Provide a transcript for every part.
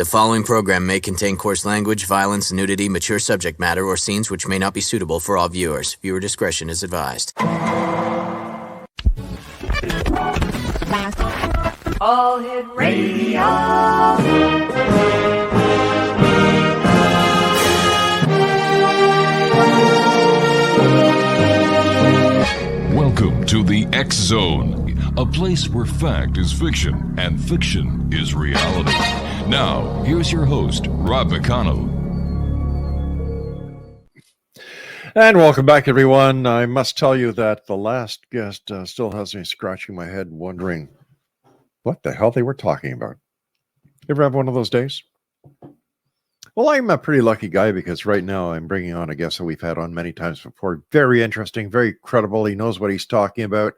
The following program may contain coarse language, violence, nudity, mature subject matter, or scenes which may not be suitable for all viewers. Viewer discretion is advised. All Hit Radio. Welcome to the X Zone, a place where fact is fiction and fiction is reality. Now, here's your host, Rob McConnell. And welcome back, everyone. I must tell you that the last guest still has me scratching my head wondering what the hell they were talking about. You ever have one of those days? Well, I'm a pretty lucky guy because right now I'm bringing on a guest that we've had on many times before. Very interesting, very credible. He knows what he's talking about.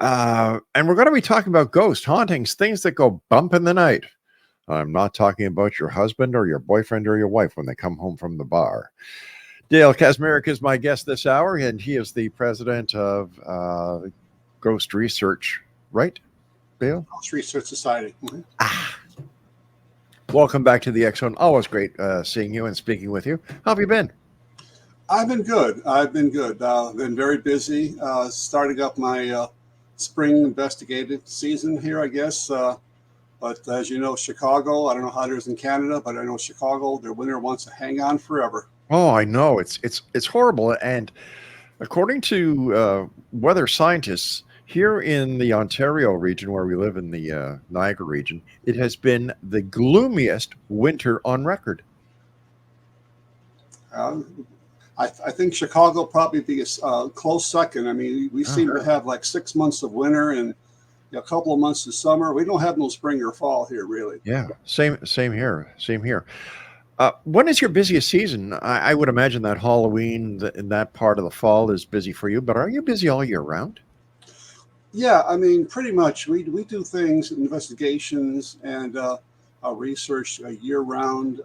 And we're going to be talking about ghost hauntings, things that go bump in the night. I'm not talking about your husband or your boyfriend or your wife when they come home from the bar. Dale KACZMAREK is my guest this hour, and he is the president of Ghost Research, right, Dale? Ghost Research Society. Mm-hmm. Welcome back to the X Zone. Always great seeing you and speaking with you. How have you been? I've been good. I've been very busy, starting up my spring investigative season here, I guess. But as you know, Chicago, I don't know how it is in Canada, but I know Chicago, their winter wants to hang on forever. Oh, I know. It's horrible. And according to weather scientists, here in the Ontario region where we live in the Niagara region, it has been the gloomiest winter on record. I think Chicago probably be a close second. I mean, we seem to have like 6 months of winter and a couple of months of summer. We don't have no spring or fall here, really. Yeah, same here. When is your busiest season? I would imagine that Halloween in that part of the fall is busy for you, but are you busy all year round? Yeah, I mean, pretty much. We do things, investigations, and research year round.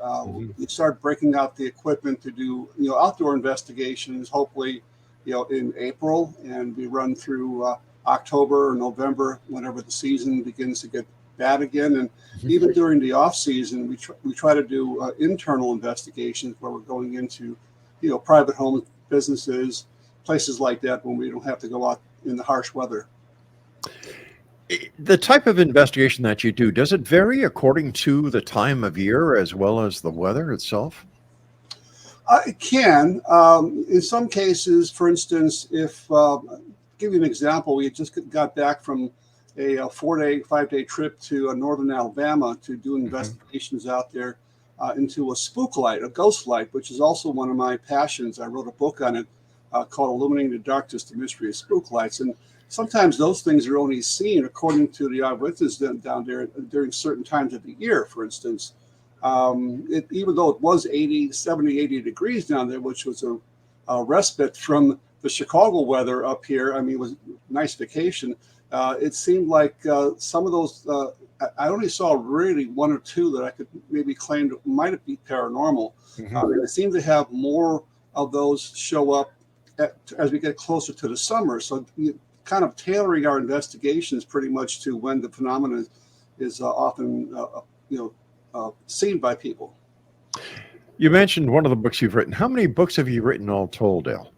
We start breaking out the equipment to do outdoor investigations. Hopefully, in April, and we run through October or November, whenever the season begins to get bad again. And even during the off season, we try to do internal investigations where we're going into private home businesses, places like that, when we don't have to go out in the harsh weather. The type of investigation that you do, does it vary according to the time of year as well as the weather itself? It can. In some cases, for instance, if give you an example, we just got back from a 5-day trip to northern Alabama to do investigations out there into a spook light, a ghost light, which is also one of my passions. I wrote a book on it called Illuminating the Darkness, The Mystery of Spook Lights. And sometimes those things are only seen, according to the eyewitnesses down there, during certain times of the year. For instance, even though it was 70, 80 degrees down there, which was a respite from the Chicago weather up here, I mean, it was a nice vacation. It seemed like some of those, I only saw really one or two that I could maybe claim might be paranormal. And it seemed to have more of those show up as we get closer to the summer. So kind of tailoring our investigations pretty much to when the phenomenon is often seen by people. You mentioned one of the books you've written. How many books have you written all told, Dale?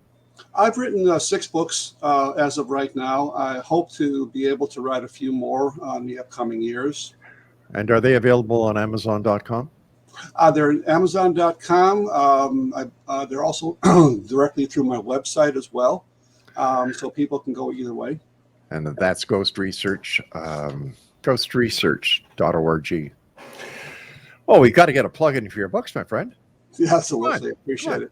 I've written 6 books as of right now. I hope to be able to write a few more in the upcoming years. And are they available on Amazon.com? They're at Amazon.com. They're also directly through my website as well. So people can go either way. And that's Ghost Research, ghostresearch.org. Oh, we got to get a plug-in for your books, my friend. Yeah, absolutely. Appreciate it.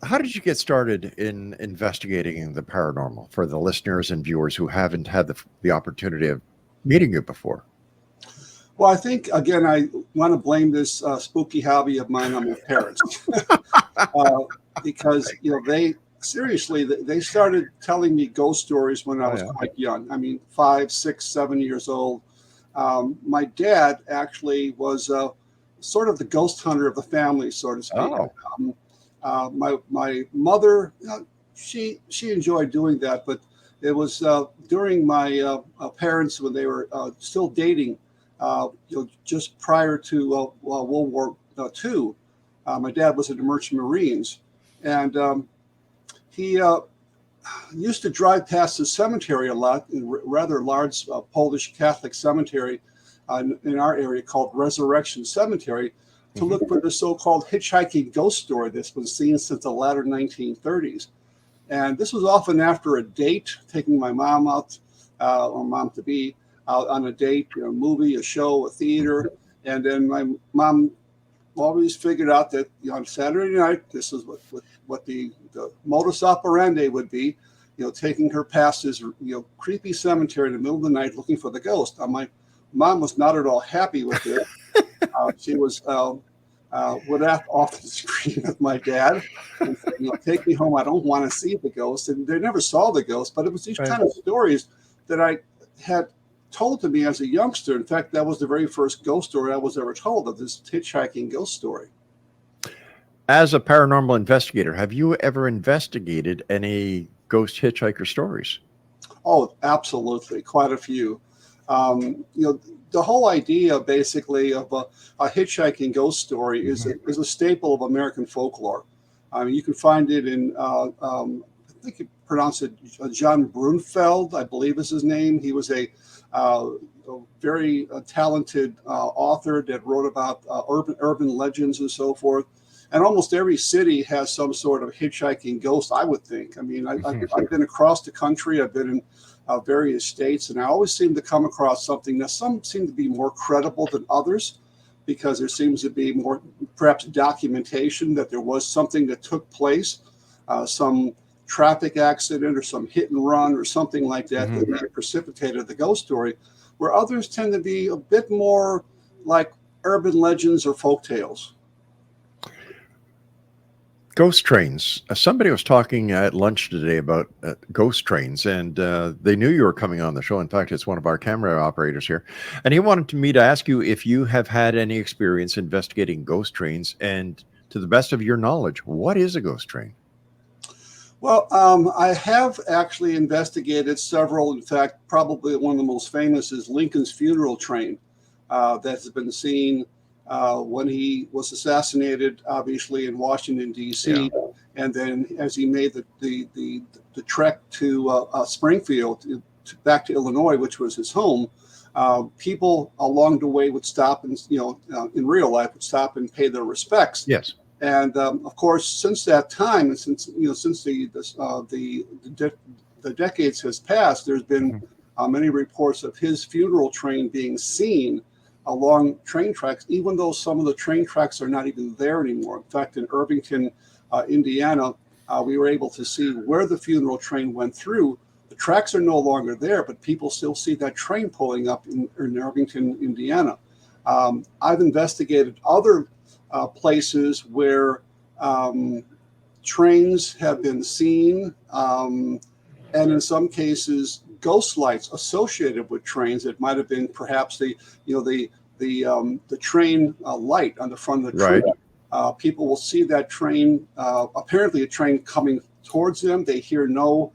How did you get started in investigating the paranormal for the listeners and viewers who haven't had the opportunity of meeting you before? Well, I think, again, I want to blame this spooky hobby of mine on my parents. Because, they started telling me ghost stories when I was quite young. I mean, 5, 6, 7 years old. My dad actually was sort of the ghost hunter of the family, so to speak. My mother, she enjoyed doing that, but it was during my parents, when they were still dating, just prior to World War II. My dad was in the Merchant Marines, and he used to drive past the cemetery a lot, a rather large Polish Catholic cemetery in our area called Resurrection Cemetery, to look for the so-called hitchhiking ghost story that's been seen since the latter 1930s. And this was often after a date, taking my mom out, or mom-to-be, out on a date, a movie, a show, a theater. And then my mom always figured out that on Saturday night, this is what the modus operandi would be, taking her past this creepy cemetery in the middle of the night looking for the ghost. My mom was not at all happy with it. She was would often scream at my dad and say, take me home. I don't want to see the ghost. And they never saw the ghost, but it was these kind of stories that I had told to me as a youngster. In fact, that was the very first ghost story I was ever told, of this hitchhiking ghost story. As a paranormal investigator, have you ever investigated any ghost hitchhiker stories? Oh, absolutely. Quite a few. The whole idea basically of a hitchhiking ghost story is a staple of American folklore. I mean, you can find it in, I think you pronounce it John Brunfeld, I believe is his name. He was a very talented author that wrote about urban legends and so forth. And almost every city has some sort of hitchhiking ghost, I would think. I mean, I've been across the country. I've been in various states, and I always seem to come across something that some seem to be more credible than others, because there seems to be more, perhaps, documentation that there was something that took place, some traffic accident or some hit and run or something like that that precipitated the ghost story, where others tend to be a bit more like urban legends or folk tales. Ghost trains. Somebody was talking at lunch today about ghost trains, and they knew you were coming on the show. In fact, it's one of our camera operators here. And he wanted me to ask you if you have had any experience investigating ghost trains, and to the best of your knowledge, what is a ghost train? Well, I have actually investigated several. In fact, probably one of the most famous is Lincoln's funeral train that has been seen when he was assassinated, obviously in Washington, D.C., and then as he made the trek to Springfield, back to Illinois, which was his home, people along the way would stop and, in real life, would stop and pay their respects. Yes. And of course, since that time, and since the decades has passed, there's been many reports of his funeral train being seen along train tracks, even though some of the train tracks are not even there anymore. In fact, in Irvington, Indiana, we were able to see where the funeral train went through. The tracks are no longer there, but people still see that train pulling up in Irvington, Indiana. I've investigated other places where trains have been seen, and in some cases, ghost lights associated with trains. It might have been perhaps the train light on the front of the train. Right. People will see that train, apparently a train coming towards them. They hear no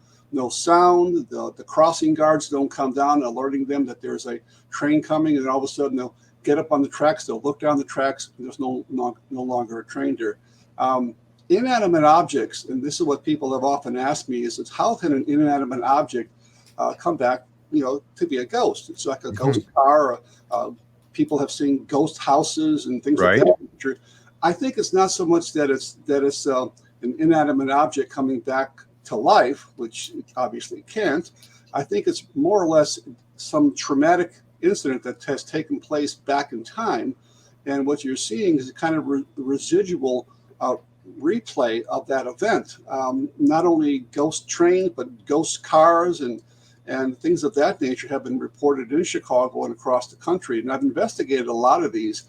sound. The crossing guards don't come down, alerting them that there's a train coming, and all of a sudden they'll get up on the tracks. They'll look down the tracks, and there's no longer a train there. Inanimate objects, and this is what people have often asked me, is how can an inanimate object come back, to be a ghost? It's like a ghost car. People have seen ghost houses and things like that. Nature. I think it's not so much that it's an inanimate object coming back to life, which it obviously can't. I think it's more or less some traumatic incident that has taken place back in time, and what you're seeing is a kind of residual replay of that event. Not only ghost trains, but ghost cars and things of that nature have been reported in Chicago and across the country. And I've investigated a lot of these.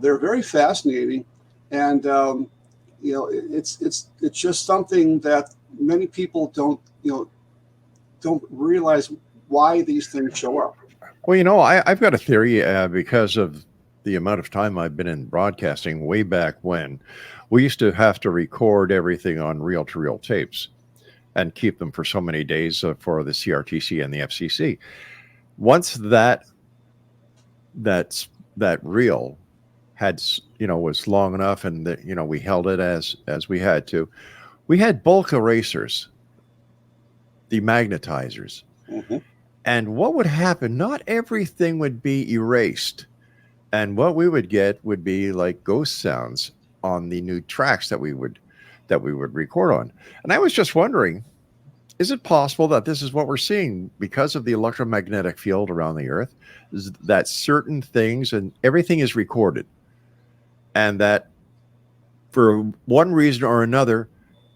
They're very fascinating, and it's just something that many people don't realize why these things show up. Well, I've got a theory because of the amount of time I've been in broadcasting. Way back when, we used to have to record everything on reel-to-reel tapes and keep them for so many days for the CRTC and the FCC. Once that that reel was long enough, and that we held it as we had to. We had bulk erasers, demagnetizers, and what would happen? Not everything would be erased, and what we would get would be like ghost sounds on the new tracks that we would record on. And I was just wondering, is it possible that this is what we're seeing because of the electromagnetic field around the Earth? Is that certain things and everything is recorded, and that for one reason or another,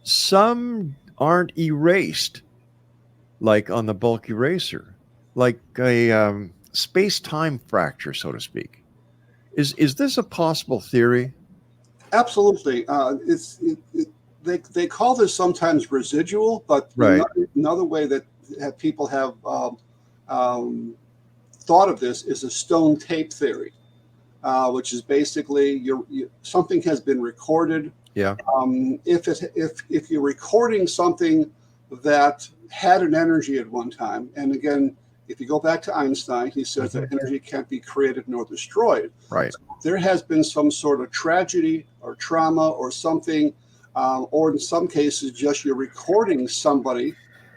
some aren't erased, like on the bulk eraser, like a space-time fracture, so to speak. Is this a possible theory? Absolutely. They call this sometimes residual, but right. Another way that people have thought of this is a stone tape theory, which is basically something has been recorded. Yeah. If you're recording something that had an energy at one time, and again, if you go back to Einstein, he says that energy can't be created nor destroyed. Right. So there has been some sort of tragedy or trauma or something, or in some cases, just you're recording somebody.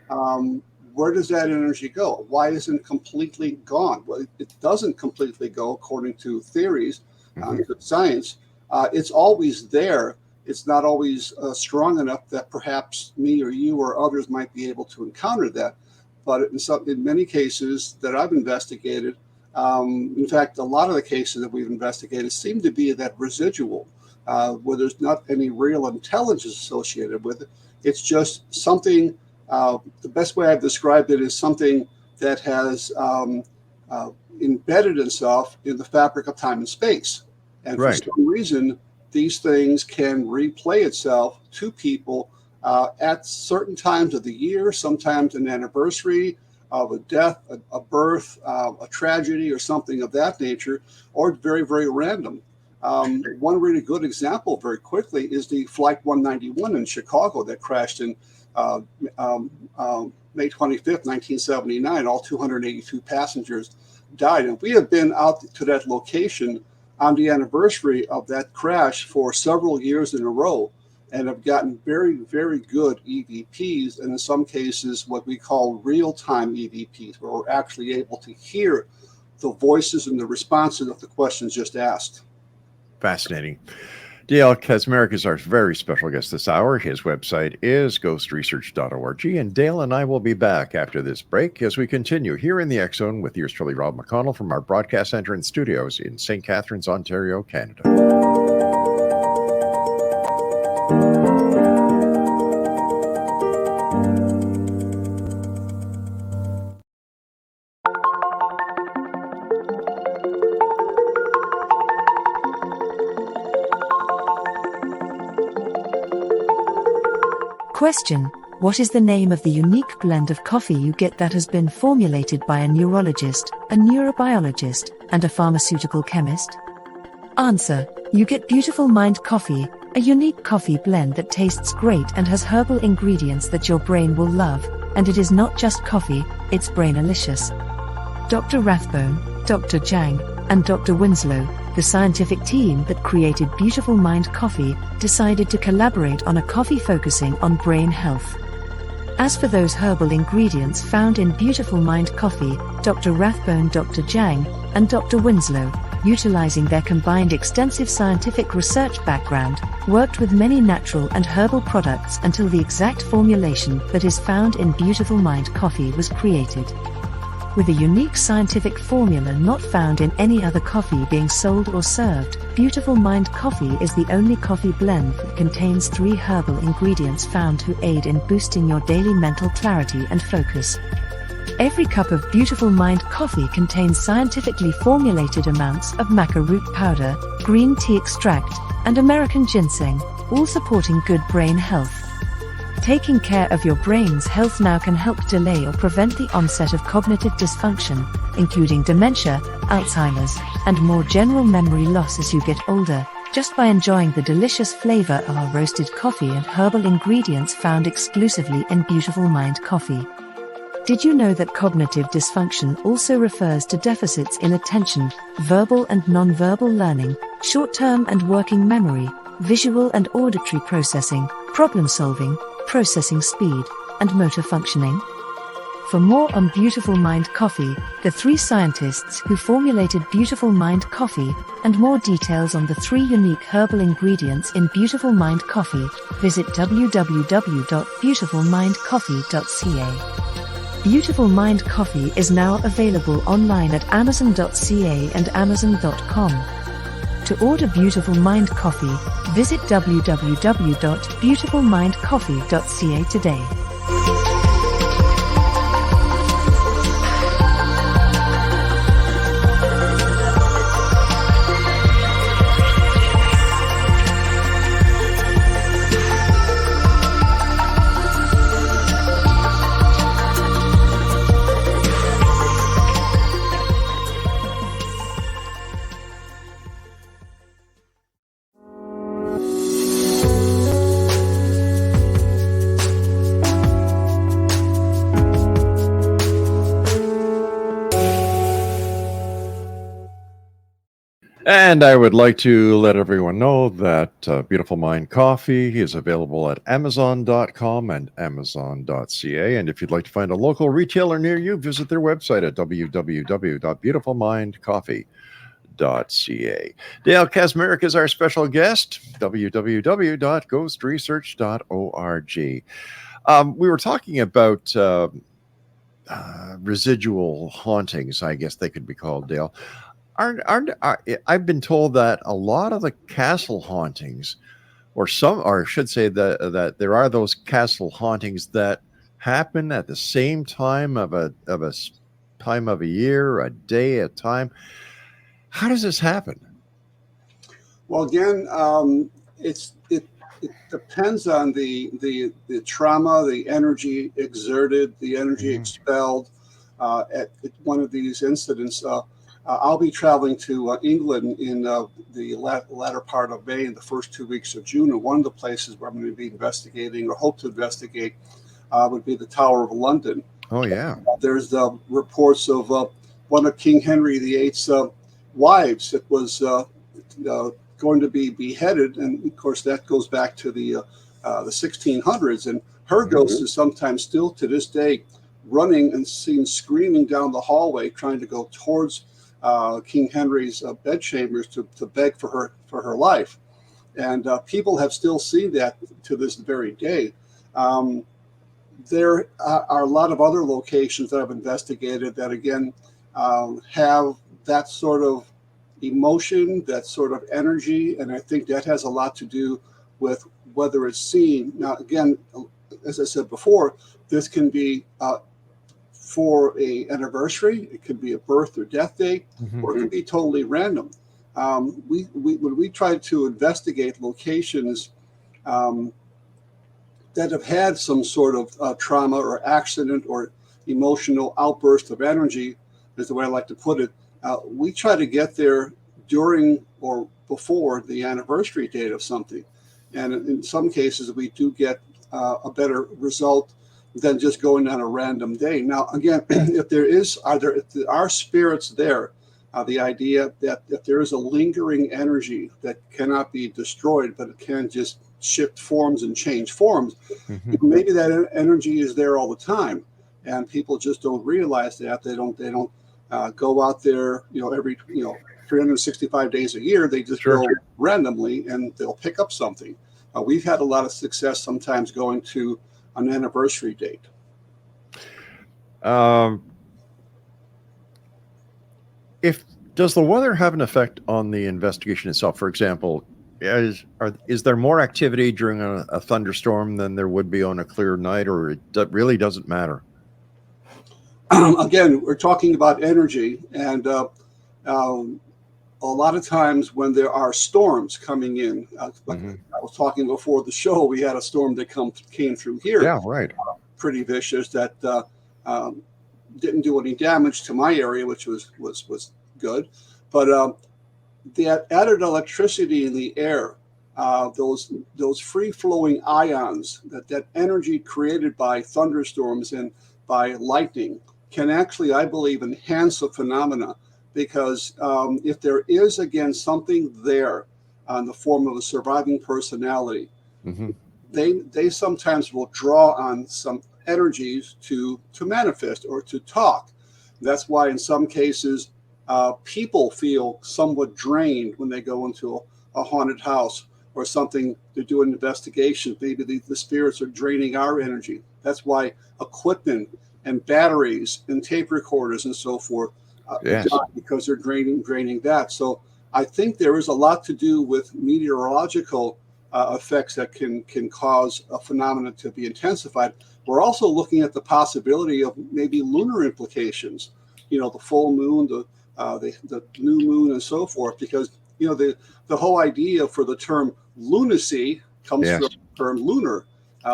Where does that energy go? Why isn't it completely gone? Well, it doesn't completely go according to theories, science. It's always there. It's not always strong enough that perhaps me or you or others might be able to encounter that. But in many cases that I've investigated, in fact, a lot of the cases that we've investigated seem to be that residual, where there's not any real intelligence associated with it. It's just something, the best way I've described it is something that has embedded itself in the fabric of time and space. And for some reason, these things can replay itself to people at certain times of the year, sometimes an anniversary of a death, a birth, a tragedy, or something of that nature, or very, very random. One really good example, very quickly, is the Flight 191 in Chicago that crashed in May 25th, 1979. All 282 passengers died. And we have been out to that location on the anniversary of that crash for several years in a row, and have gotten very, very good EVPs, and in some cases what we call real-time EVPs, where we're actually able to hear the voices and the responses of the questions just asked. Fascinating. Dale KACZMAREK is our very special guest this hour. His website is ghostresearch.org, and Dale and I will be back after this break as we continue here in the X Zone with yours truly, Rob McConnell, from our broadcast center and studios in St. Catharines, Ontario, Canada. Question: what is the name of the unique blend of coffee you get that has been formulated by a neurologist, a neurobiologist, and a pharmaceutical chemist? Answer: you get Beautiful Mind Coffee, a unique coffee blend that tastes great and has herbal ingredients that your brain will love, and it is not just coffee, it's brainalicious. Dr. Rathbone, Dr. Jang, and Dr. Winslow, the scientific team that created Beautiful Mind Coffee, decided to collaborate on a coffee focusing on brain health. As for those herbal ingredients found in Beautiful Mind Coffee, Dr. Rathbone, Dr. Jang, and Dr. Winslow, utilizing their combined extensive scientific research background, worked with many natural and herbal products until the exact formulation that is found in Beautiful Mind Coffee was created. With a unique scientific formula not found in any other coffee being sold or served, Beautiful Mind Coffee is the only coffee blend that contains 3 herbal ingredients found to aid in boosting your daily mental clarity and focus. Every cup of Beautiful Mind Coffee contains scientifically formulated amounts of maca root powder, green tea extract, and American ginseng, all supporting good brain health. Taking care of your brain's health now can help delay or prevent the onset of cognitive dysfunction, including dementia, Alzheimer's, and more general memory loss as you get older, just by enjoying the delicious flavor of our roasted coffee and herbal ingredients found exclusively in Beautiful Mind Coffee. Did you know that cognitive dysfunction also refers to deficits in attention, verbal and nonverbal learning, short-term and working memory, visual and auditory processing, problem-solving, processing speed, and motor functioning? For more on Beautiful Mind Coffee, the 3 scientists who formulated Beautiful Mind Coffee, and more details on the 3 unique herbal ingredients in Beautiful Mind Coffee, visit www.beautifulmindcoffee.ca. Beautiful Mind Coffee is now available online at amazon.ca and amazon.com. To order Beautiful Mind Coffee, visit www.beautifulmindcoffee.ca today. And I would like to let everyone know that Beautiful Mind Coffee is available at Amazon.com and Amazon.ca. And if you'd like to find a local retailer near you, visit their website at www.beautifulmindcoffee.ca. Dale KACZMAREK is our special guest, www.ghostresearch.org. We were talking about residual hauntings, I guess they could be called, Dale. I've been told that a lot of the castle hauntings, or I should say that there are those castle hauntings that happen at the same time of a time of a year, a day, a time. How does this happen? Well, again, it depends on the trauma, the energy exerted, the energy expelled at one of these incidents. I'll be traveling to England in the latter part of May and the first 2 weeks of June. And one of the places where I'm going to be investigating or hope to investigate would be the Tower of London. Oh, yeah. There's reports of one of King Henry VIII's wives that was going to be beheaded. And, of course, that goes back to the 1600s. And her ghost is sometimes still to this day running and seen screaming down the hallway trying to go towards King Henry's bedchambers to beg for her life, and people have still seen that to this very day. There are a lot of other locations that I've investigated that again have that sort of emotion, that sort of energy, and I think that has a lot to do with whether it's seen. Now, again, as I said before, this can be for a anniversary, it could be a birth or death date, or it could be totally random. When we try to investigate locations that have had some sort of trauma or accident or emotional outburst of energy, is the way I like to put it, we try to get there during or before the anniversary date of something. And in some cases, we do get a better result than just going on a random day. Now, again, if there are spirits there, the idea that if there is a lingering energy that cannot be destroyed, but it can just shift forms and change forms, maybe that energy is there all the time, and people just don't realize that. They don't go out there, every 365 days a year. They just go randomly, and they'll pick up something. We've had a lot of success sometimes going to an anniversary date. Does the weather have an effect on the investigation itself? For example, is there more activity during a thunderstorm than there would be on a clear night, or it really doesn't matter? Again, we're talking about energy, and a lot of times when there are storms coming in, like I was talking before the show, we had a storm that came through here. Yeah, right. Pretty vicious that didn't do any damage to my area, which was good. But the added electricity in the air those free flowing ions, that energy created by thunderstorms and by lightning, can actually, I believe, enhance a phenomena, because if there is, again, something there in the form of a surviving personality, Mm-hmm. they sometimes will draw on some energies to manifest or to talk. That's why in some cases people feel somewhat drained when they go into a haunted house or something. They're doing investigations. Maybe the spirits are draining our energy. That's why equipment and batteries and tape recorders and so forth Yes. die, because they're draining that. So I think there is a lot to do with meteorological effects that can cause a phenomenon to be intensified. We're also looking at the possibility of maybe lunar implications, the full moon, the new moon, and so forth, because the whole idea for the term lunacy comes Yes. from the term lunar,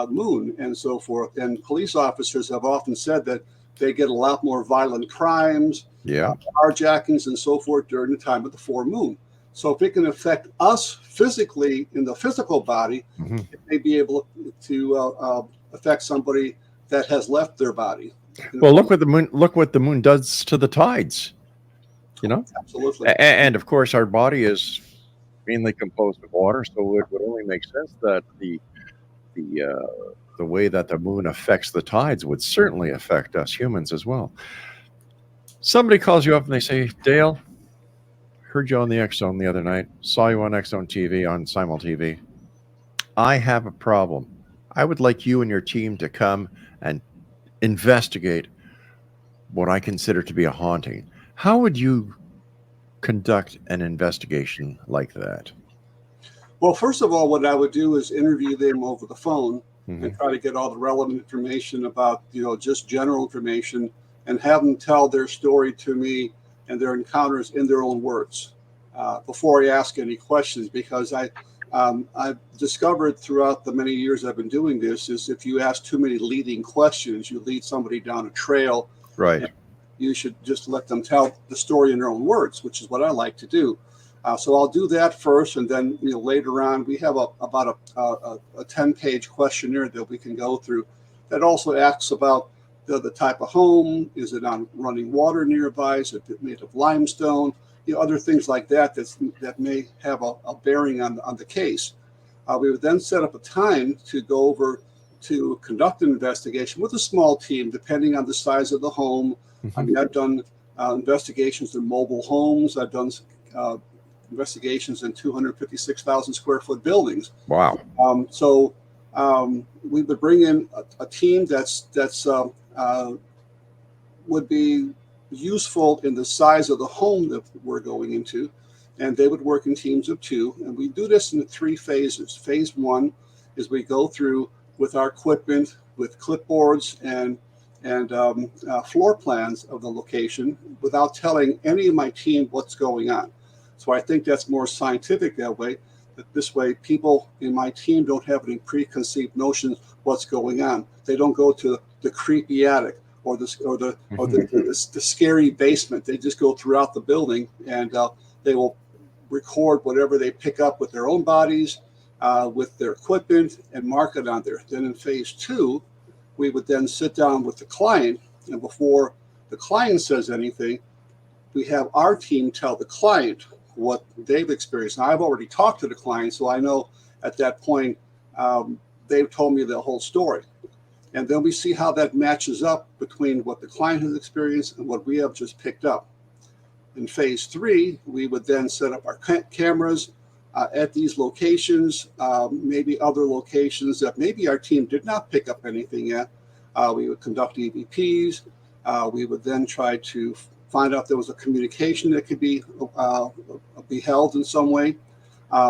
moon, and so forth. And police officers have often said that they get a lot more violent crimes, Yeah. carjackings, and so forth during the time of the full moon. So if it can affect us physically in the physical body, Mm-hmm. it may be able to affect somebody that has left their body. Well, look what the moon does to the tides. Absolutely. And of course, our body is mainly composed of water, so it would only make sense that the way that the moon affects the tides would certainly affect us humans as well. Somebody calls you up and they say, Dale, heard you on the X Zone the other night, saw you on X Zone TV, on Simul TV. I have a problem. I would like you and your team to come and investigate what I consider to be a haunting. How would you conduct an investigation like that? Well, first of all, what I would do is interview them over the phone Mm-hmm. and try to get all the relevant information about, just general information, and have them tell their story to me and their encounters in their own words before I ask any questions. Because I've discovered throughout the many years I've been doing this is if you ask too many leading questions, you lead somebody down a trail. Right. You should just let them tell the story in their own words, which is what I like to do. So I'll do that first, and then later on we have about a 10-page questionnaire that we can go through that also asks about the type of home. Is it on running water nearby? Is it made of limestone? Other things like that that may have a bearing on the case. We would then set up a time to go over to conduct an investigation with a small team, depending on the size of the home. Mm-hmm. I mean, I've done investigations in mobile homes. I've done investigations in 256,000 square foot buildings. Wow. So we would bring in a team that's would be useful in the size of the home that we're going into, and they would work in teams of 2. And we do this in 3 phases. Phase 1 is we go through with our equipment, with clipboards and floor plans of the location, without telling any of my team what's going on. So I think that's more scientific that way. That this way, people in my team don't have any preconceived notions what's going on. They don't go to the creepy attic or the scary basement. They just go throughout the building, and they will record whatever they pick up with their own bodies, with their equipment, and mark it on there. Then in phase 2, we would then sit down with the client, and before the client says anything, we have our team tell the client what they've experienced. Now, I've already talked to the client, so I know at that point they've told me the whole story. And then we see how that matches up between what the client has experienced and what we have just picked up. In phase 3, we would then set up our cameras at these locations, maybe other locations that maybe our team did not pick up anything at. We would conduct EVPs. We would then try to find out if there was a communication that could be held in some way,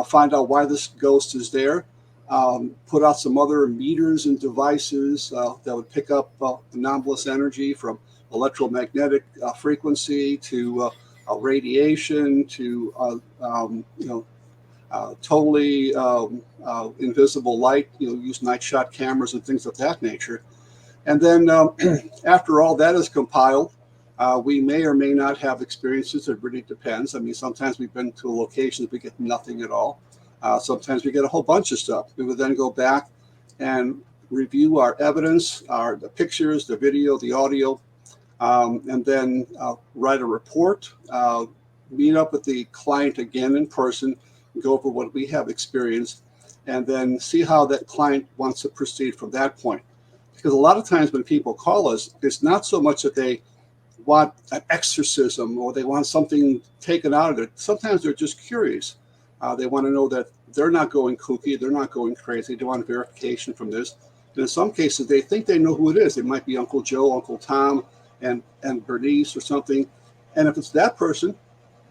find out why this ghost is there, put out some other meters and devices that would pick up anomalous energy from electromagnetic frequency to radiation to totally invisible light, use night shot cameras and things of that nature. And then after all that is compiled, we may or may not have experiences. It really depends. I mean, sometimes we've been to a location that we get nothing at all. Sometimes we get a whole bunch of stuff. We would then go back and review our evidence, the pictures, the video, the audio, and then write a report, meet up with the client again in person, go over what we have experienced, and then see how that client wants to proceed from that point. Because a lot of times when people call us, it's not so much that they want an exorcism or they want something taken out of it. Sometimes they're just curious. They want to know that they're not going kooky, they're not going crazy. They want verification from this. And in some cases, they think they know who it is. It might be Uncle Joe, Uncle Tom, and Bernice or something. And if it's that person,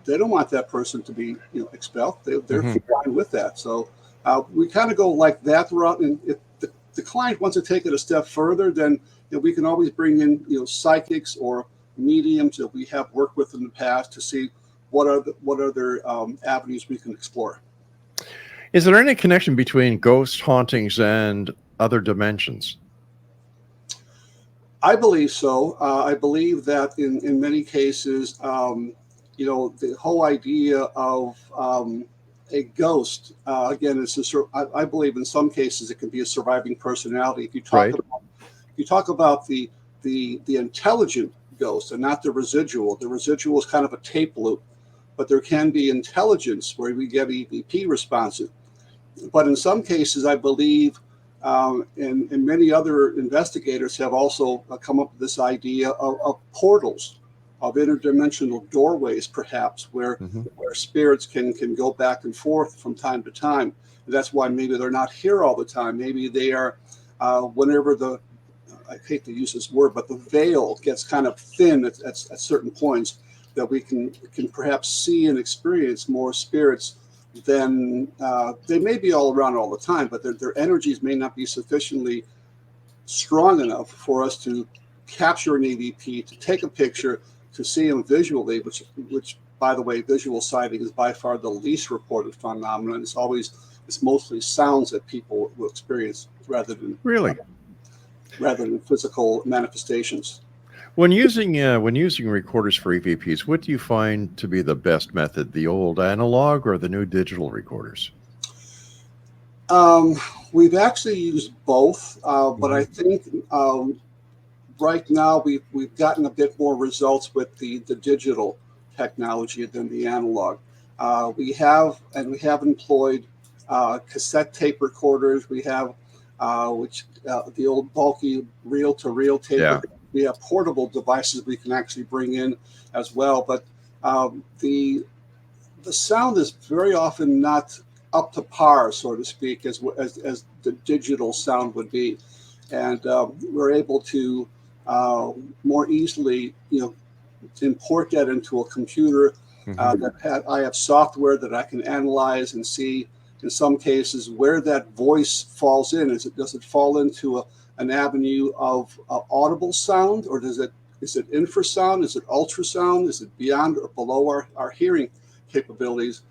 they don't want that person to be expelled. They're fine with that. So we kind of go like that route. And if the client wants to take it a step further, then we can always bring in psychics or mediums that we have worked with in the past to see what other avenues we can explore. Is there any connection between ghost hauntings and other dimensions? I believe so. I believe that in many cases, the whole idea of a ghost, again, I believe in some cases it can be a surviving personality. If you talk about the intelligent ghost and not the residual. The residual is kind of a tape loop, but there can be intelligence where we get EVP responses. But in some cases, I believe, and many other investigators have also come up with this idea of portals, of interdimensional doorways, perhaps, where spirits can go back and forth from time to time. And that's why maybe they're not here all the time. Maybe they are, whenever I hate to use this word, but the veil gets kind of thin at certain points, that we can perhaps see and experience more spirits than they may be all around all the time, but their energies may not be sufficiently strong enough for us to capture an EVP, to take a picture, to see them visually, which by the way, visual sighting is by far the least reported phenomenon. It's mostly sounds that people will experience rather than physical manifestations. When using recorders for EVPs, what do you find to be the best method, the old analog or the new digital recorders? We've actually used both, but I think right now we've gotten a bit more results with the digital technology than the analog. We have employed cassette tape recorders. We have the old bulky reel-to-reel tape. Yeah. We have portable devices we can actually bring in as well, but the sound is very often not up to par, so to speak, as the digital sound would be, and we're able to more easily, import that into a computer. I have software that I can analyze and see in some cases where that voice falls in. Does it fall into an avenue of audible sound, or is it infrasound? Is it ultrasound? Is it beyond or below our hearing capabilities?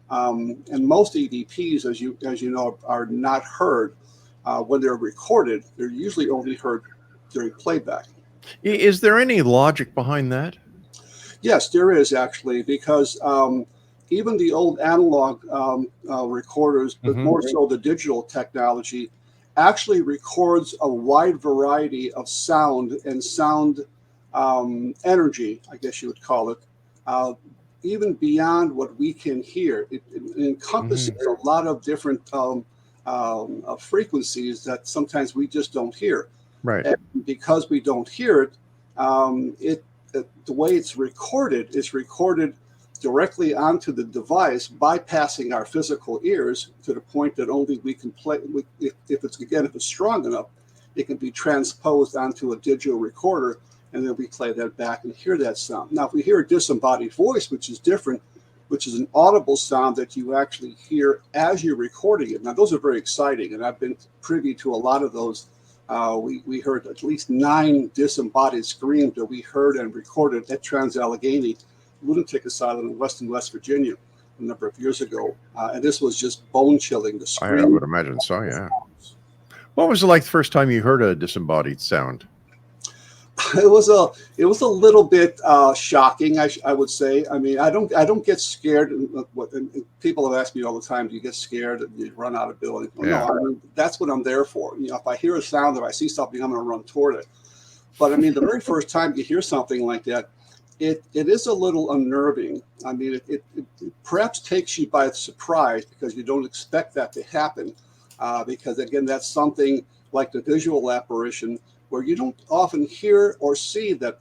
And most EVPs, as you know, are not heard when they're recorded. They're usually only heard during playback. Is there any logic behind that? Yes, there is actually, because even the old analog recorders, but more so the digital technology, actually records a wide variety of sound and sound energy, I guess you would call it, even beyond what we can hear. It encompasses a lot of different frequencies that sometimes we just don't hear. Right. And because we don't hear it, the way it's recorded is recorded directly onto the device, bypassing our physical ears to the point that only we can play. If it's strong enough, it can be transposed onto a digital recorder, and then we play that back and hear that sound. Now, if we hear a disembodied voice, which is different, which is an audible sound that you actually hear as you're recording it. Now, those are very exciting, and I've been privy to a lot of those. We heard at least 9 disembodied screams that we heard and recorded at Trans-Allegheny Lunatic Asylum in West Virginia a number of years ago. And this was just bone-chilling. The scream. I would imagine so, yeah. What was it like the first time you heard a disembodied sound? it was a little bit shocking. I would say. I mean, I don't get scared. And people have asked me all the time, do you get scared that you run out of building? Well, Yeah. no, I mean, that's what I'm there for. You know, if I hear a sound, if I see something, I'm going to run toward it. But I mean, the very first time you hear something like that, it is a little unnerving. I mean, it perhaps takes you by surprise because you don't expect that to happen. Because again, that's something like the visual apparition where you don't often hear or see that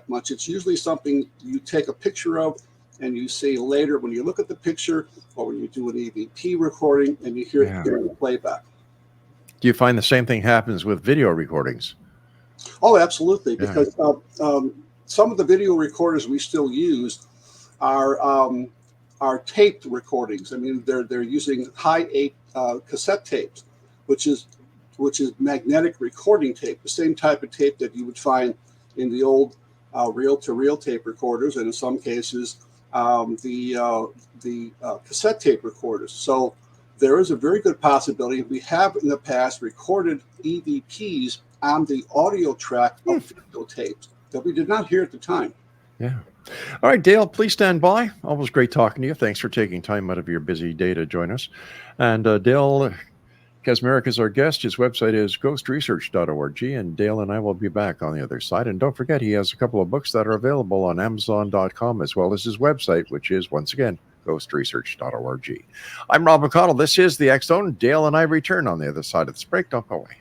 much. It's usually something you take a picture of and you see later when you look at the picture or when you do an EVP recording and you hear it during the playback. Do you find the same thing happens with video recordings? Oh, absolutely. Because some of the video recorders we still use are taped recordings. I mean, they're using high 8 cassette tapes, which is magnetic recording tape, the same type of tape that you would find in the old reel-to-reel tape recorders, and in some cases the cassette tape recorders. So there is a very good possibility we have in the past recorded EVPs on the audio track of video tapes that we did not hear at the time. Yeah. All right, Dale, please stand by. Always great talking to you. Thanks for taking time out of your busy day to join us. And Dale KACZMAREK is our guest. His website is ghostresearch.org, and Dale and I will be back on the other side. And don't forget, he has a couple of books that are available on Amazon.com, as well as his website, which is, once again, ghostresearch.org. I'm Rob McConnell. This is the X Zone. Dale and I return on the other side of this break. Don't go away.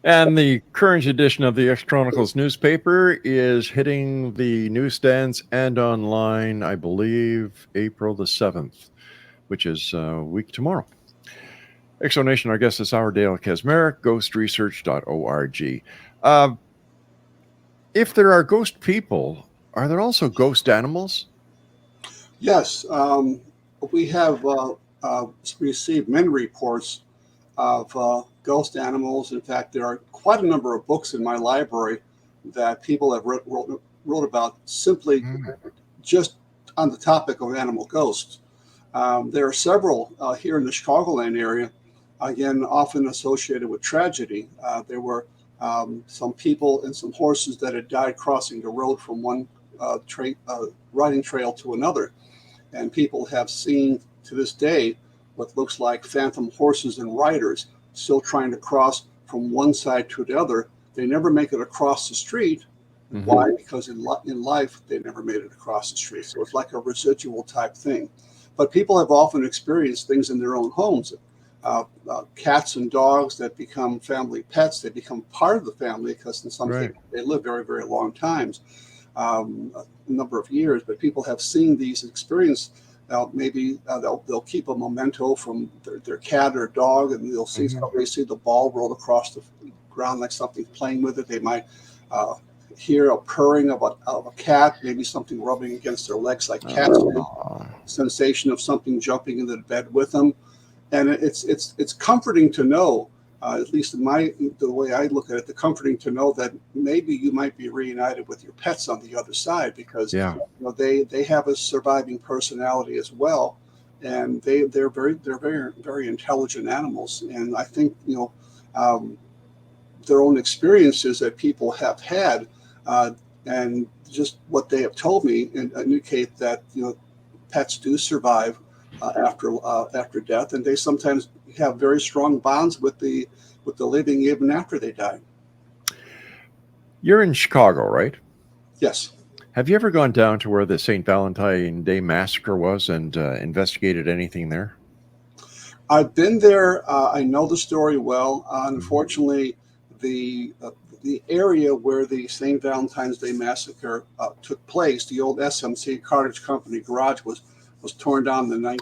And the current edition of the X Chronicles newspaper is hitting the newsstands and online, I believe, April the 7th, which is a week tomorrow. Exonation, our guest this hour, Dale KACZMAREK, ghostresearch.org. If there are ghost people, are there also ghost animals? Yes. We have received many reports of ghost animals. In fact, there are quite a number of books in my library that people have wrote about simply just on the topic of animal ghosts. There are several here in the Chicagoland area, again, often associated with tragedy. There were some people and some horses that had died crossing the road from one riding trail to another. And people have seen to this day what looks like phantom horses and riders still trying to cross from one side to the other. They never make it across the street. Why? Because in life, they never made it across the street. So it's like a residual type thing. But people have often experienced things in their own homes. Cats and dogs that become family pets, they become part of the family because in some cases they live very, very long times, a number of years. But people have seen these experiences. Maybe they'll keep a memento from their cat or dog, and they'll see somebody see the ball roll across the ground like something's playing with it. They might hear a purring of a cat, maybe something rubbing against their legs like cats do. Sensation of something jumping into the bed with them. And it's comforting to know, at least in the way I look at it, the comforting to know that maybe you might be reunited with your pets on the other side because they have a surviving personality as well, and they're very intelligent animals. And I think their own experiences that people have had, and just what they have told me indicate that pets do survive after death, and they sometimes have very strong bonds with the living even after they die. You're in Chicago, right? Yes. Have you ever gone down to where the St. Valentine Day Massacre was and investigated anything there? I've been there. I know the story well. Unfortunately, the area where the St. Valentine's Day Massacre took place, the old SMC Cartage Company garage was torn down in the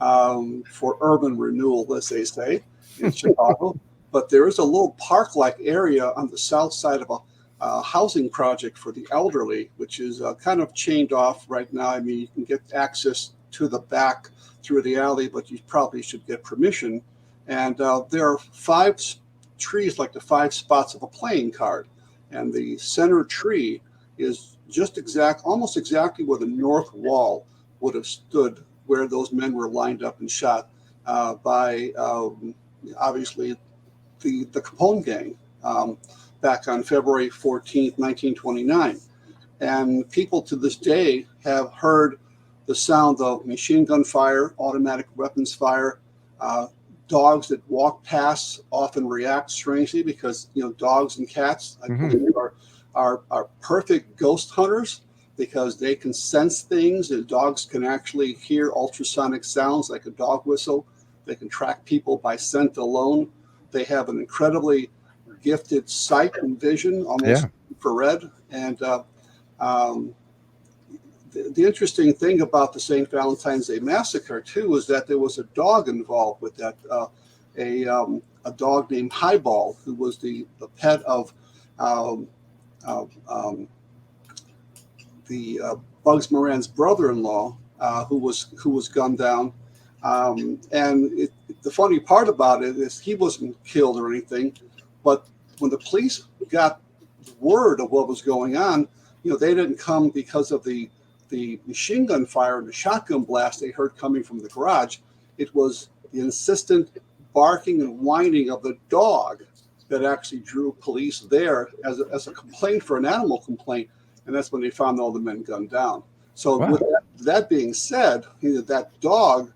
1950s for urban renewal, as they say, in Chicago. But there is a little park-like area on the south side of a housing project for the elderly, which is kind of chained off right now. I mean, you can get access to the back through the alley, but you probably should get permission. And there are 5 trees, like the 5 spots of a playing card. And the center tree is almost exactly where the north wall would have stood, where those men were lined up and shot by obviously the Capone gang back on February 14th, 1929. And people to this day have heard the sound of machine gun fire, automatic weapons fire. Dogs that walk past often react strangely because dogs and cats, I believe, are perfect ghost hunters because they can sense things. And dogs can actually hear ultrasonic sounds like a dog whistle. They can track people by scent alone. They have an incredibly gifted sight and vision, almost infrared. And the interesting thing about the St. Valentine's Day Massacre, too, is that there was a dog involved with that, a dog named Highball, who was the pet of Bugs Moran's brother-in-law, who was gunned down. The funny part about it is he wasn't killed or anything, but when the police got word of what was going on, they didn't come because of the machine gun fire and the shotgun blast they heard coming from the garage. It was the insistent barking and whining of the dog that actually drew police there as a complaint for an animal complaint. And that's when they found all the men gunned down. So with that being said, that dog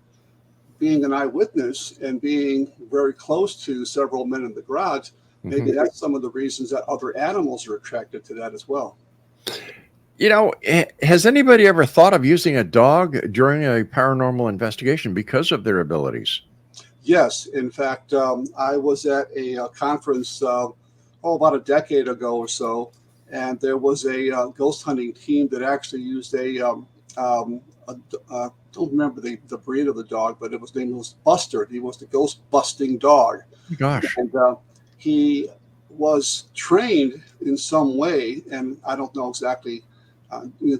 being an eyewitness and being very close to several men in the garage, maybe that's some of the reasons that other animals are attracted to that as well. Has anybody ever thought of using a dog during a paranormal investigation because of their abilities? Yes. In fact, I was at a conference about a decade ago or so, and there was a ghost hunting team that actually used I don't remember the breed of the dog, but his name was Buster. He was the ghost busting dog. Gosh. And he was trained in some way, and I don't know exactly.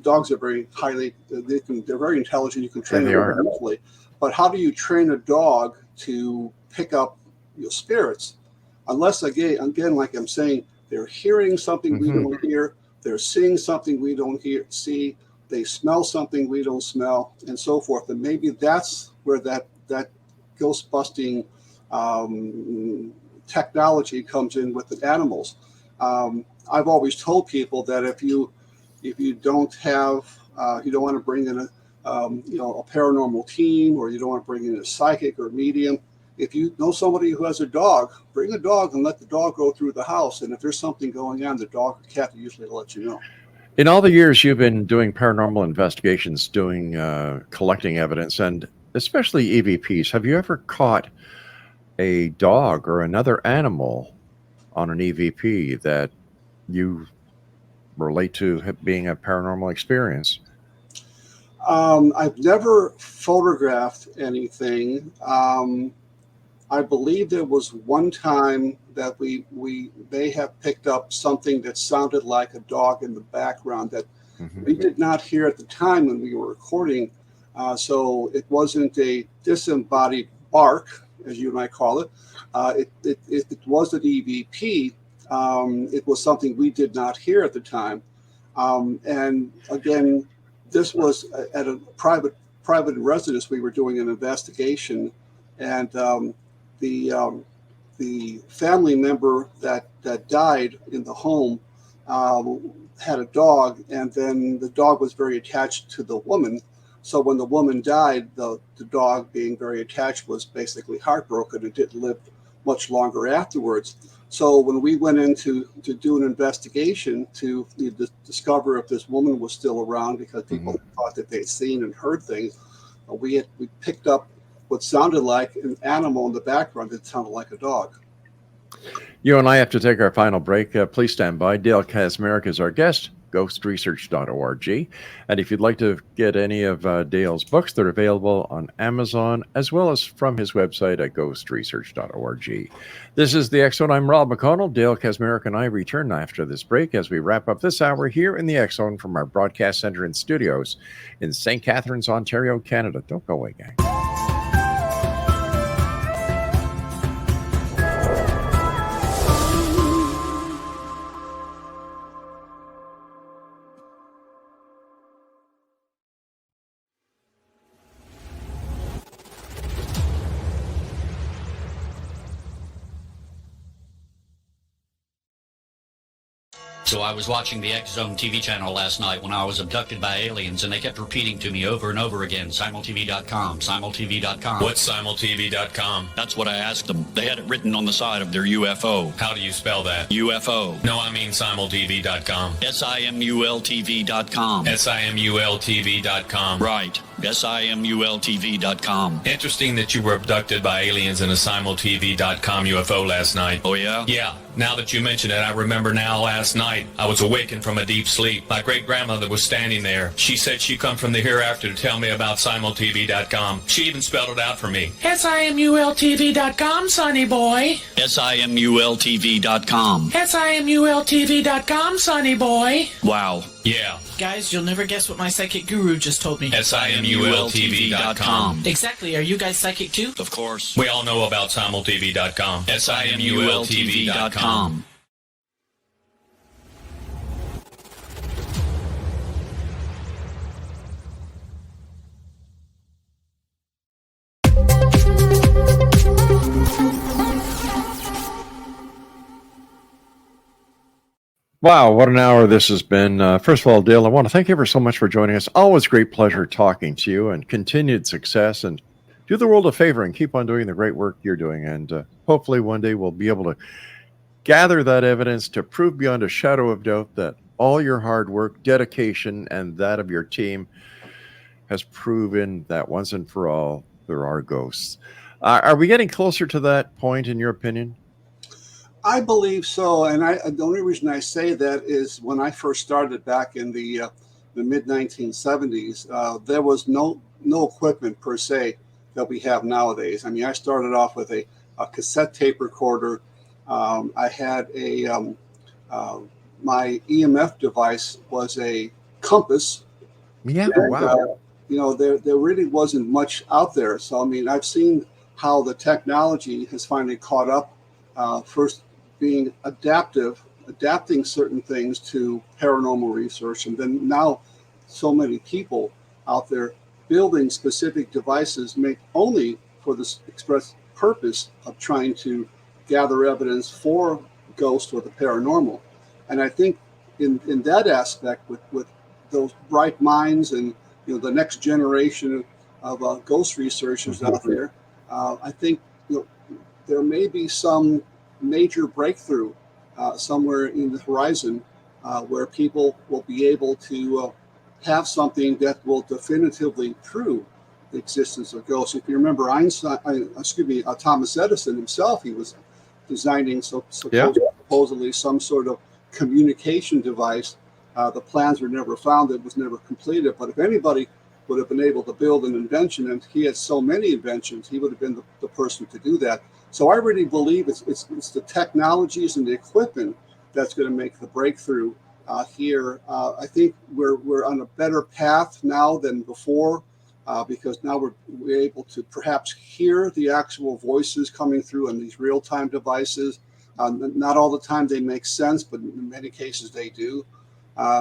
Dogs are very they're very intelligent. You can train them very easily. But how do you train a dog to pick up your spirits? Unless, again, like I'm saying, they're hearing something we don't hear. They're seeing something we don't see. They smell something we don't smell, and so forth. And maybe that's where that ghost busting technology comes in with the animals. I've always told people that if you don't have you don't want to bring in a paranormal team, or you don't want to bring in a psychic or a medium. If you know somebody who has a dog, bring a dog and let the dog go through the house. And if there's something going on, the dog or cat usually let you know. In all the years you've been doing paranormal investigations, collecting evidence, and especially EVPs, have you ever caught a dog or another animal on an EVP that you relate to being a paranormal experience? I've never photographed anything. I believe there was one time that we may have picked up something that sounded like a dog in the background that we did not hear at the time when we were recording. So it wasn't a disembodied bark, as you might call it. It was an EVP. It was something we did not hear at the time. And again, this was at a private residence. We were doing an investigation, and the family member that died in the home had a dog, and then the dog was very attached to the woman. So when the woman died, the dog, being very attached, was basically heartbroken and didn't live much longer afterwards. So when we went in to do an investigation to discover if this woman was still around, because people thought that they'd seen and heard things, we picked up what sounded like an animal in the background that sounded like a dog. You and I have to take our final break. Please stand by. Dale KACZMAREK is our guest, ghostresearch.org. And if you'd like to get any of Dale's books, they're available on Amazon, as well as from his website at ghostresearch.org. This is the X Zone. I'm Rob McConnell. Dale KACZMAREK and I return after this break as we wrap up this hour here in the X Zone from our broadcast center and studios in St. Catharines, Ontario, Canada. Don't go away, gang. So I was watching the X Zone TV channel last night when I was abducted by aliens, and they kept repeating to me over and over again, simultv.com, simultv.com. What's simultv.com? That's what I asked them. They had it written on the side of their UFO. How do you spell that? UFO. No, I mean simultv.com. simultv.com. simultv.com. Right. simultv.com. Interesting that you were abducted by aliens in a simultv.com UFO last night. Oh, yeah? Yeah. Now that you mention it, I remember now last night I was awakened from a deep sleep. My great-grandmother was standing there. She said she'd come from the hereafter to tell me about simultv.com. She even spelled it out for me. simultv.com, sonny boy. simultv.com. simultv.com, sonny boy. Wow. Yeah. Guys, you'll never guess what my psychic guru just told me. simultv.com. Exactly. Are you guys psychic too? Of course. We all know about simultv.com. simultv.com. Wow, what an hour this has been. First of all, Dale, I want to thank you ever so much for joining us. Always great pleasure talking to you, and continued success. And do the world a favor and keep on doing the great work you're doing. And hopefully one day we'll be able to gather that evidence to prove beyond a shadow of doubt that all your hard work, dedication, and that of your team has proven that once and for all, there are ghosts. Are we getting closer to that point, in your opinion? I believe so, and the only reason I say that is when I first started back in the mid-1970s, there was no equipment per se that we have nowadays. I mean, I started off with a cassette tape recorder. I had my EMF device was a compass. Yeah, and, wow. There really wasn't much out there. So, I mean, I've seen how the technology has finally caught up. First being adapting certain things to paranormal research, and then now so many people out there building specific devices made only for this express purpose of trying to gather evidence for ghosts or the paranormal. And I think in that aspect, with those bright minds and the next generation of ghost researchers out there. I think there may be some major breakthrough somewhere in the horizon where people will be able to have something that will definitively prove the existence of ghosts. If you remember Thomas Edison himself, he was designing supposedly some sort of communication device. The plans were never found; it was never completed. But if anybody would have been able to build an invention, and he had so many inventions, he would have been the person to do that. So I really believe it's the technologies and the equipment that's going to make the breakthrough here. I think we're on a better path now than before because now we're able to perhaps hear the actual voices coming through on these real-time devices. Not all the time they make sense, but in many cases they do.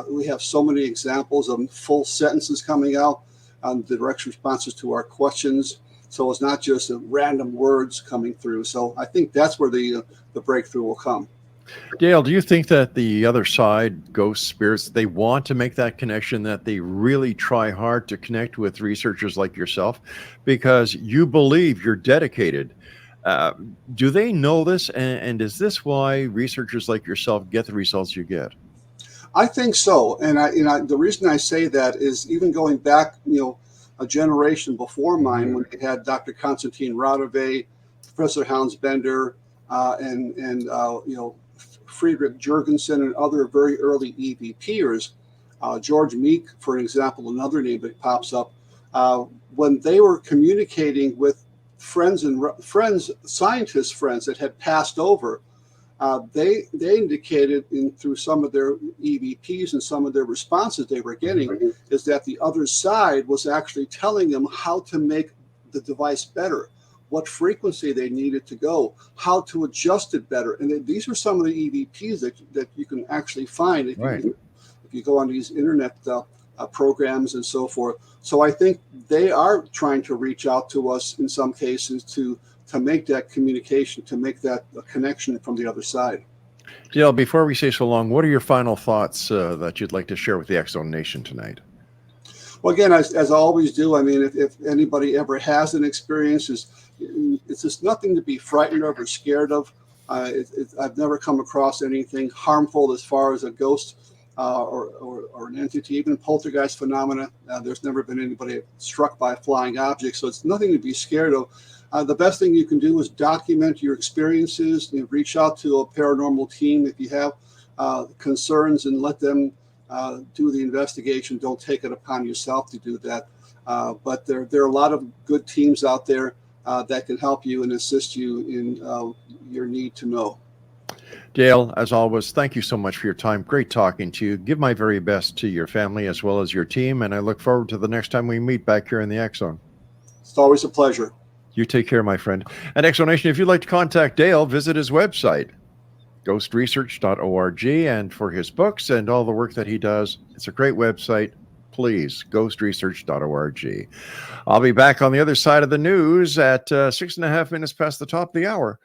We have so many examples of full sentences coming out on the direct responses to our questions. So it's not just random words coming through. So I think that's where the breakthrough will come. Dale, do you think that the other side, ghost spirits, they want to make that connection, that they really try hard to connect with researchers like yourself because you believe you're dedicated? Do they know this? And is this why researchers like yourself get the results you get? I think so. And the reason I say that is even going back, a generation before mine when they had Dr. Konstantin Radovay, Professor Hans Bender, and Friedrich Jurgensen and other very early EVPers, George Meek, for example, another name that pops up, when they were communicating with scientist friends that had passed over, they indicated through some of their EVPs and some of their responses they were getting is that the other side was actually telling them how to make the device better, what frequency they needed to go, how to adjust it better. And these are some of the EVPs that you can actually find if you go on these internet programs and so forth. So I think they are trying to reach out to us in some cases to make that communication, to make that connection from the other side. Dale, before we say so long, what are your final thoughts that you'd like to share with the X-Zone Nation tonight? Well, again, as I always do, I mean, if anybody ever has an experience, it's just nothing to be frightened of or scared of. I've never come across anything harmful as far as a ghost or an entity, even poltergeist phenomena. There's never been anybody struck by a flying object, so it's nothing to be scared of. The best thing you can do is document your experiences. Reach out to a paranormal team if you have concerns and let them do the investigation. Don't take it upon yourself to do that. But there are a lot of good teams out there that can help you and assist you in your need to know. Dale, as always, thank you so much for your time. Great talking to you. Give my very best to your family as well as your team, and I look forward to the next time we meet back here in the X-Zone. It's always a pleasure. You take care, my friend. And X-Zone Nation, if you'd like to contact Dale, visit his website, ghostresearch.org, and for his books and all the work that he does, it's a great website. Please, ghostresearch.org. I'll be back on the other side of the news at 6.5 minutes past the top of the hour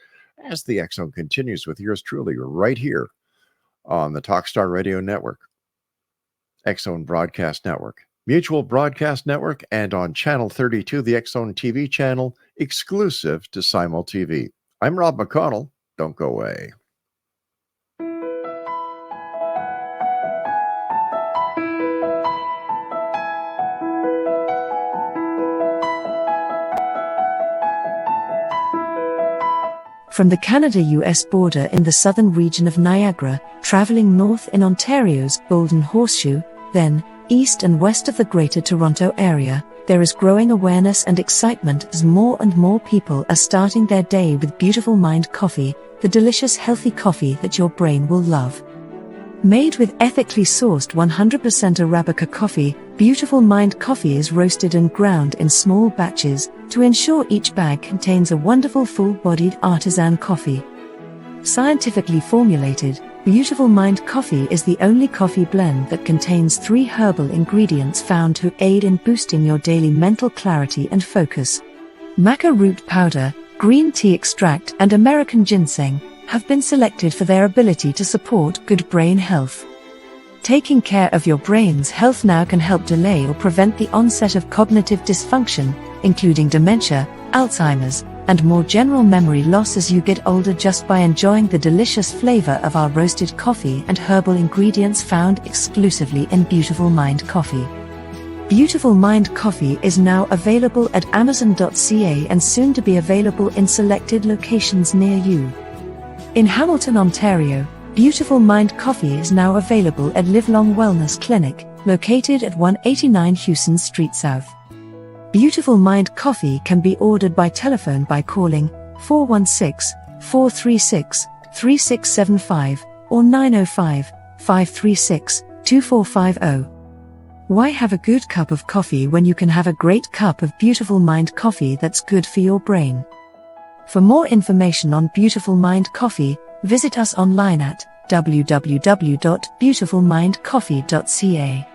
as the X-Zone continues with yours truly right here on the Talkstar Radio Network, X-Zone Broadcast Network, Mutual Broadcast Network, and on Channel 32, the X-Zone TV channel, exclusive to Simul TV. I'm Rob McConnell. Don't go away. From the Canada-US border in the southern region of Niagara, traveling north in Ontario's Golden Horseshoe, then east and west of the Greater Toronto Area, there is growing awareness and excitement as more and more people are starting their day with Beautiful Mind coffee, the delicious healthy coffee that your brain will love. Made with ethically sourced 100% Arabica coffee, Beautiful Mind coffee is roasted and ground in small batches to ensure each bag contains a wonderful full-bodied artisan coffee. Scientifically formulated, Beautiful Mind coffee is the only coffee blend that contains 3 herbal ingredients found to aid in boosting your daily mental clarity and focus. Maca root powder, green tea extract, and American ginseng have been selected for their ability to support good brain health. Taking care of your brain's health now can help delay or prevent the onset of cognitive dysfunction, including dementia, Alzheimer's, and more general memory loss as you get older, just by enjoying the delicious flavor of our roasted coffee and herbal ingredients found exclusively in Beautiful Mind Coffee. Beautiful Mind Coffee is now available at Amazon.ca and soon to be available in selected locations near you. In Hamilton, Ontario, Beautiful Mind Coffee is now available at Livelong Wellness Clinic, located at 189 Hewson Street South. Beautiful Mind Coffee can be ordered by telephone by calling 416-436-3675 or 905-536-2450. Why have a good cup of coffee when you can have a great cup of Beautiful Mind Coffee that's good for your brain? For more information on Beautiful Mind Coffee, visit us online at www.beautifulmindcoffee.ca.